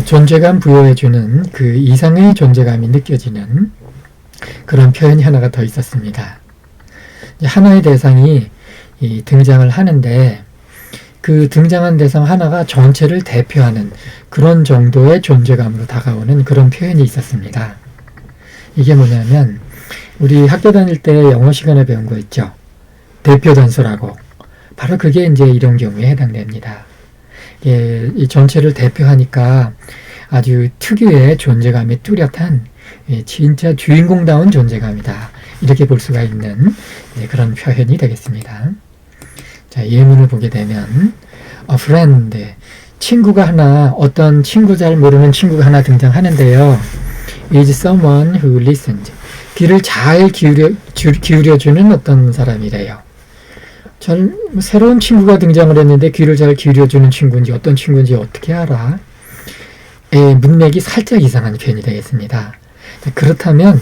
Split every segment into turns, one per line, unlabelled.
존재감 부여해주는 그 이상의 존재감이 느껴지는 그런 표현이 하나가 더 있었습니다. 하나의 대상이 등장을 하는데 그 등장한 대상 하나가 전체를 대표하는 그런 정도의 존재감으로 다가오는 그런 표현이 있었습니다. 이게 뭐냐면 우리 학교 다닐 때 영어 시간에 배운 거 있죠. 대표 단수라고. 바로 그게 이제 이런 경우에 해당됩니다. 이 전체를 대표하니까 아주 특유의 존재감이 뚜렷한 진짜 주인공다운 존재감이다. 이렇게 볼 수가 있는 그런 표현이 되겠습니다. 자, 예문을 보게 되면 a friend, 친구가 하나, 어떤 친구 잘 모르는 친구가 하나 등장하는데요. is someone who listens. 귀를 잘 기울여주는 어떤 사람이래요. 새로운 친구가 등장을 했는데 귀를 잘 기울여주는 친구인지 어떤 친구인지 어떻게 알아? 문맥이 살짝 이상한 표현이 되겠습니다. 그렇다면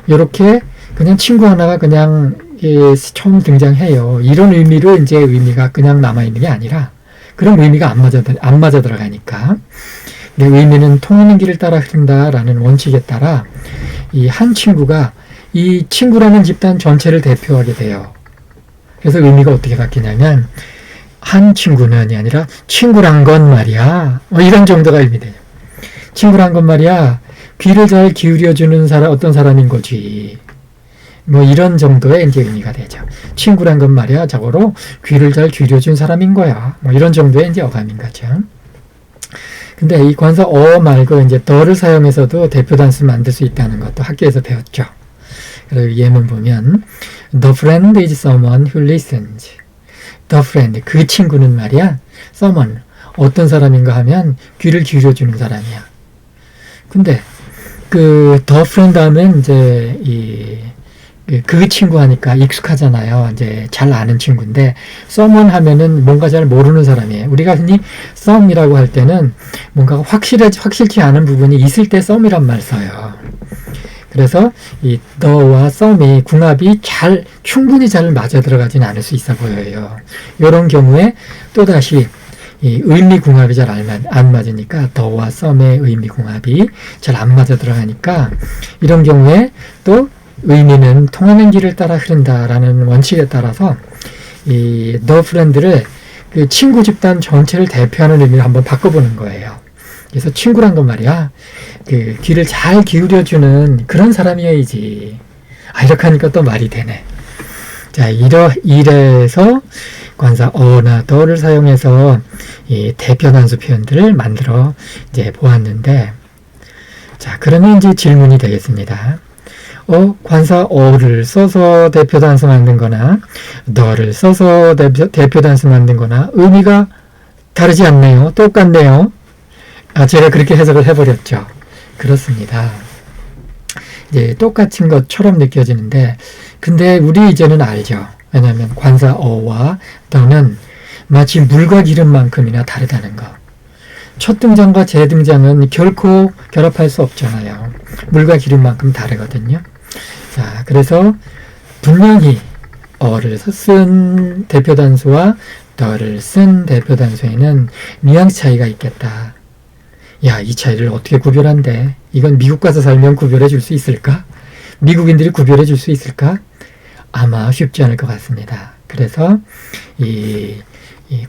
이렇게 그냥 친구 하나가 그냥 처음 등장해요. 이런 의미로 이제 의미가 그냥 남아있는 게 아니라 그런 의미가 안 맞아 들어가니까 내 의미는 통하는 길을 따라 흐른다라는 원칙에 따라 이 한 친구가 이 친구라는 집단 전체를 대표하게 돼요. 그래서 의미가 어떻게 바뀌냐면 한 친구는이 아니라 친구란 건 말이야. 이런 정도가 의미돼요. 친구란 건 말이야. 귀를 잘 기울여주는 어떤 사람인 거지. 이런 정도의 이제 의미가 되죠. 친구란 건 말이야. 저거로 귀를 잘 기울여준 사람인 거야. 이런 정도의 이제 어감인 거죠. 근데 이 관사 말고 이제 더를 사용해서도 대표 단수 만들 수 있다는 것도 학교에서 배웠죠. 그리고 예문 보면 The friend is someone who listens. The friend, 그 친구는 말이야. someone, 어떤 사람인가 하면 귀를 기울여주는 사람이야. 근데 그 the friend 하면 이제 그 친구 하니까 익숙하잖아요. 이제 잘 아는 친구인데 someone 하면은 뭔가 잘 모르는 사람이에요. 우리가 흔히 some이라고 할 때는 뭔가 확실치 않은 부분이 있을 때 some이란 말 써요. 그래서 이 the와 some이 궁합이 충분히 잘 맞아 들어가지는 않을 수 있어 보여요. 이런 경우에 또다시 이 의미 궁합이 잘 안 맞으니까 the와 some의 의미 궁합이 잘 안 맞아 들어가니까 이런 경우에 또 의미는 통하는 길을 따라 흐른다라는 원칙에 따라서 이 the friend를 그 친구 집단 전체를 대표하는 의미를 한번 바꿔보는 거예요. 그래서 친구란 건 말이야. 그 귀를 잘 기울여주는 그런 사람이어야지. 이렇게 하니까 또 말이 되네. 자, 이래서 관사 어나 더를 사용해서 이 대표 단수 표현들을 만들어 이제 보았는데, 자, 그러면 이제 질문이 되겠습니다. 관사 어를 써서 대표 단수 만든 거나 더를 써서 대표 단수 만든 거나 의미가 다르지 않네요. 똑같네요. 제가 그렇게 해석을 해버렸죠. 그렇습니다. 이제 똑같은 것처럼 느껴지는데, 근데 우리 이제는 알죠. 왜냐하면 관사 어와 더는 마치 물과 기름만큼이나 다르다는 거. 첫 등장과 재등장은 결코 결합할 수 없잖아요. 물과 기름만큼 다르거든요. 자, 그래서 분명히 어를 쓴 대표 단수와 더를 쓴 대표 단수에는 뉘앙스 차이가 있겠다. 야, 이 차이를 어떻게 구별한대? 이건 미국 가서 살면 구별해 줄 수 있을까? 미국인들이 구별해 줄 수 있을까? 아마 쉽지 않을 것 같습니다. 그래서 이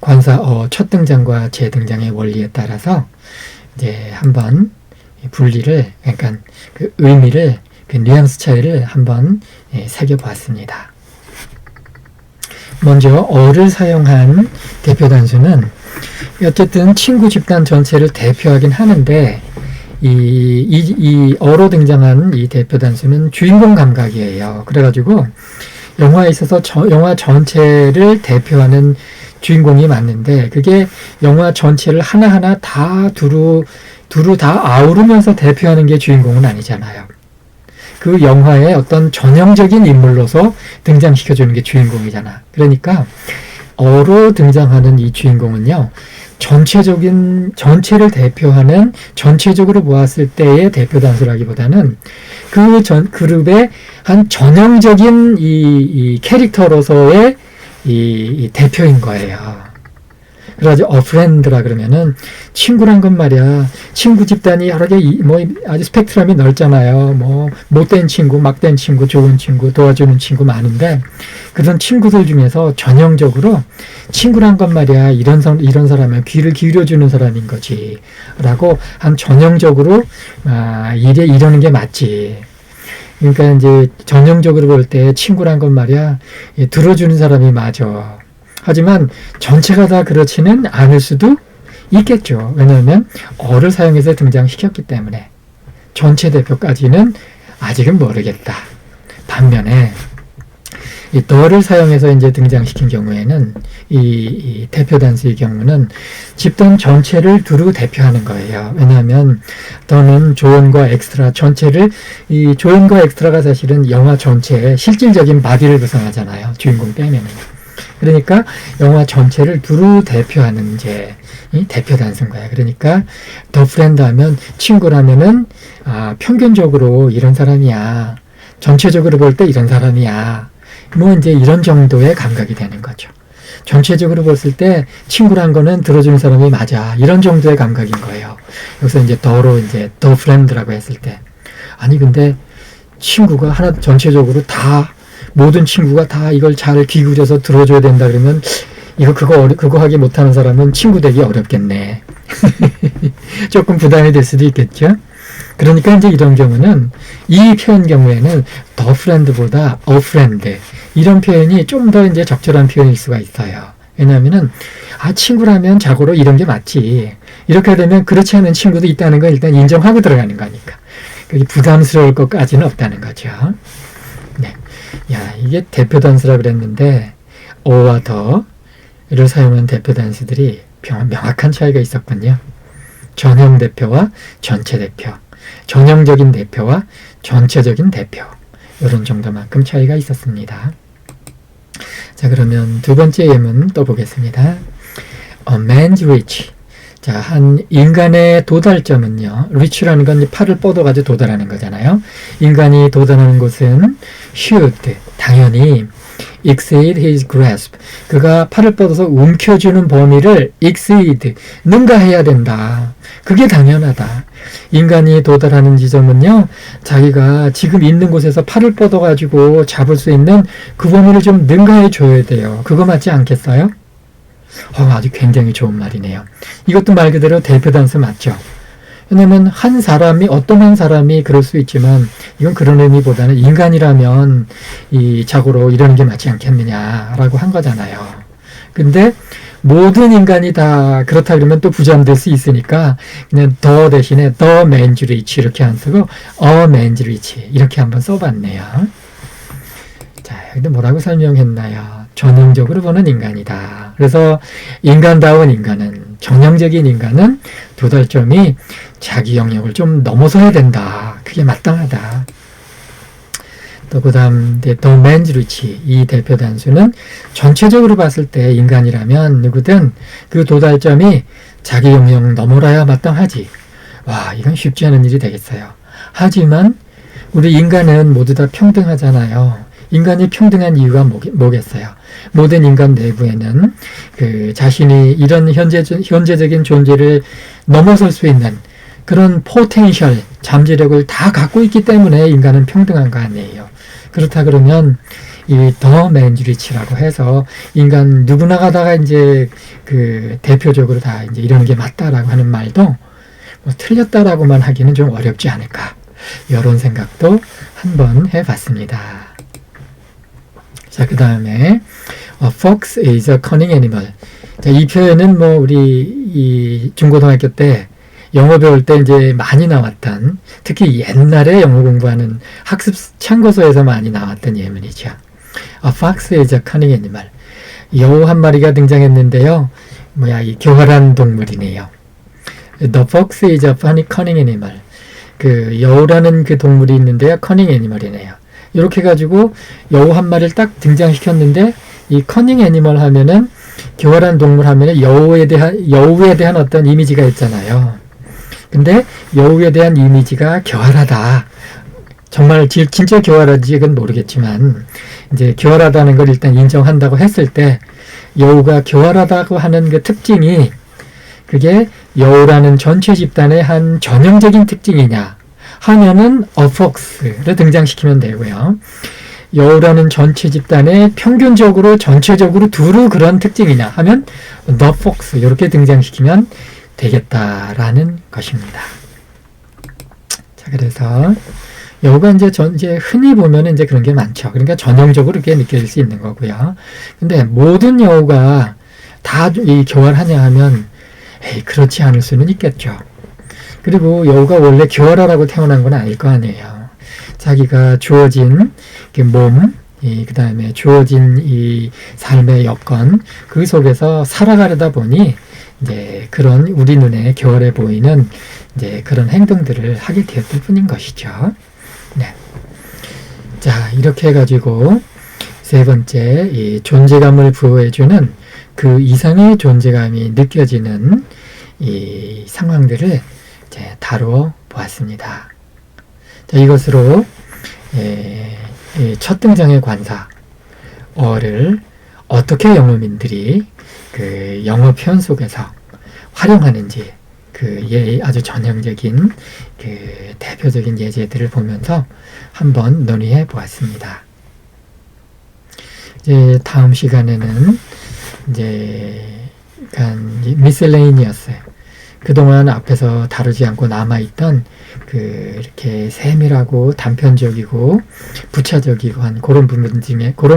관사 첫 등장과 재등장의 원리에 따라서 이제 한번 분리를, 그러니까 그 의미를, 그 뉘앙스 차이를 한번 새겨보았습니다. 먼저 어를 사용한 대표 단수는 어쨌든 친구 집단 전체를 대표하긴 하는데 이 어로 등장한 이 대표 단수는 주인공 감각이에요. 그래가지고 영화에 있어서 영화 전체를 대표하는 주인공이 맞는데 그게 영화 전체를 하나하나 다 두루 다 아우르면서 대표하는 게 주인공은 아니잖아요. 그 영화의 어떤 전형적인 인물로서 등장시켜주는 게 주인공이잖아. 그러니까 어로 등장하는 이 주인공은요, 전체를 대표하는, 전체적으로 보았을 때의 대표 단수라기보다는 그 그룹의 한 전형적인 이 캐릭터로서의 이 대표인 거예요. 그래가지고 friend라 그러면은 친구란 건 말이야. 친구 집단이 여러 개, 아주 스펙트럼이 넓잖아요. 못된 친구, 막된 친구, 좋은 친구, 도와주는 친구 많은데, 그런 친구들 중에서 전형적으로 친구란 건 말이야. 이런 사람은 귀를 기울여주는 사람인 거지. 라고 한 전형적으로, 이러는 게 맞지. 그러니까 이제 전형적으로 볼 때 친구란 건 말이야. 들어주는 사람이 맞아. 하지만 전체가 다 그렇지는 않을 수도 있겠죠. 왜냐하면 어를 사용해서 등장시켰기 때문에 전체 대표까지는 아직은 모르겠다. 반면에 이 더를 사용해서 이제 등장시킨 경우에는 이 대표 단수의 경우는 집단 전체를 두루 대표하는 거예요. 왜냐하면 더는 조언과 엑스트라 전체를, 이 조언과 엑스트라가 사실은 영화 전체의 실질적인 바디를 구성하잖아요. 주인공 빼면은. 그러니까 영화 전체를 두루 대표하는 이제 이 대표 단수인 거야. 그러니까 더 프렌드 하면 친구라면은 평균적으로 이런 사람이야. 전체적으로 볼 때 이런 사람이야. 이제 이런 정도의 감각이 되는 거죠. 전체적으로 봤을 때 친구란 거는 들어주는 사람이 맞아. 이런 정도의 감각인 거예요. 여기서 이제 더로 이제 더 프렌드라고 했을 때, 아니 근데 친구가 하나 전체적으로 다, 모든 친구가 다 이걸 잘 기울여서 들어줘야 된다 그러면 그거 하기 못하는 사람은 친구 되기 어렵겠네. 조금 부담이 될 수도 있겠죠. 그러니까 이제 이런 경우는, 이 표현 경우에는 더 프렌드보다 a friend, 이런 표현이 좀 더 이제 적절한 표현일 수가 있어요. 왜냐하면은 친구라면 자고로 이런 게 맞지. 이렇게 되면 그렇지 않은 친구도 있다는 걸 일단 인정하고 들어가는 거니까 그게 부담스러울 것까지는 없다는 거죠. 네, 이게 대표 단수라 그랬는데 어와 더를 사용한 대표 단수들이 명확한 차이가 있었군요. 전형 대표와 전체 대표, 전형적인 대표와 전체적인 대표, 이런 정도만큼 차이가 있었습니다. 자, 그러면 두 번째 예문 또 보겠습니다. A man's reach. 자, 한 인간의 도달점은요, reach라는 건 팔을 뻗어가지고 도달하는 거잖아요. 인간이 도달하는 곳은 should, 당연히 exceed his grasp. 그가 팔을 뻗어서 움켜쥐는 범위를 exceed, 능가해야 된다. 그게 당연하다. 인간이 도달하는 지점은요, 자기가 지금 있는 곳에서 팔을 뻗어가지고 잡을 수 있는 그 범위를 좀 능가해 줘야 돼요. 그거 맞지 않겠어요? 아주 굉장히 좋은 말이네요. 이것도 말 그대로 대표 단수 맞죠? 왜냐면 어떤 한 사람이 그럴 수 있지만, 이건 그런 의미보다는 인간이라면 자고로 이러는 게 맞지 않겠느냐라고 한 거잖아요. 근데 모든 인간이 다 그렇다 그러면 또 부담될 수 있으니까 그냥 더 대신에 the man's reach 이렇게 안 쓰고 a man's reach 이렇게 한번 써봤네요. 자, 여기도 뭐라고 설명했나요? 전형적으로 보는 인간이다. 그래서 인간다운 인간은, 전형적인 인간은 도달점이 자기 영역을 좀 넘어서야 된다. 그게 마땅하다. 또 그 다음 the man's reach, 이 대표 단수는 전체적으로 봤을 때 인간이라면 누구든 그 도달점이 자기 영역 넘어라야 마땅하지. 이건 쉽지 않은 일이 되겠어요. 하지만 우리 인간은 모두 다 평등하잖아요. 인간이 평등한 이유가 뭐겠어요? 모든 인간 내부에는 자신이 이런 현재적인 존재를 넘어설 수 있는 그런 포텐셜, 잠재력을 다 갖고 있기 때문에 인간은 평등한 거 아니에요. 그렇다 그러면 이 더 man's reach라고 해서 인간 누구나 가다가 이제 대표적으로 다 이제 이러는 게 맞다라고 하는 말도 틀렸다라고만 하기는 좀 어렵지 않을까. 이런 생각도 한번 해봤습니다. 자, 그 다음에 A fox is a cunning animal. 자, 이 표현은 우리 이 중고등학교 때 영어 배울 때 이제 많이 나왔던, 특히 옛날에 영어 공부하는 학습 참고서에서 많이 나왔던 예문이죠. A fox is a cunning animal. 여우 한 마리가 등장했는데요. 이 교활한 동물이네요. The fox is a cunning animal. 여우라는 그 동물이 있는데요. cunning animal이네요. 이렇게 해가지고 여우 한 마리를 딱 등장시켰는데, 이 cunning animal 하면은 교활한 동물 하면은 여우에 대한 어떤 이미지가 있잖아요. 근데 여우에 대한 이미지가 교활하다. 정말 진짜 교활한지 그건 모르겠지만 이제 교활하다는 걸 일단 인정한다고 했을 때 여우가 교활하다고 하는 그 특징이 그게 여우라는 전체 집단의 한 전형적인 특징이냐 하면은 a fox를 등장시키면 되고요. 여우라는 전체 집단의 평균적으로 전체적으로 두루 그런 특징이냐 하면 the fox 이렇게 등장시키면 되겠다라는 것입니다. 자, 그래서 여우가 이제 흔히 보면은 이제 그런 게 많죠. 그러니까 전형적으로 그렇게 느껴질 수 있는 거고요. 근데 모든 여우가 다 이 교활하냐 하면 그렇지 않을 수는 있겠죠. 그리고 여우가 원래 교활하라고 태어난 건 아닐 거 아니에요. 자기가 주어진 몸, 그 다음에 주어진 이 삶의 여건, 그 속에서 살아가려다 보니 이제 그런 우리 눈에 교활해 보이는 이제 그런 행동들을 하게 되었을 뿐인 것이죠. 네. 자, 이렇게 해가지고 세 번째, 이 존재감을 부여해주는 그 이상의 존재감이 느껴지는 이 상황들을 이제 다루어 보았습니다. 자, 이것으로 첫 등장의 관사, 어를 어떻게 영어민들이 그 영어 표현 속에서 활용하는지 그 아주 전형적인 그 대표적인 예제들을 보면서 한번 논의해 보았습니다. 이제 다음 시간에는 이제 약간 미셀레니어스 그동안 앞에서 다루지 않고 남아있던 그 이렇게 세밀하고 단편적이고 부차적이고 한 그런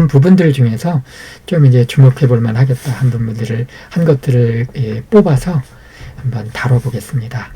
부분들 중에서 좀 이제 주목해 볼 만하겠다 한 것들을 뽑아서 한번 다뤄보겠습니다.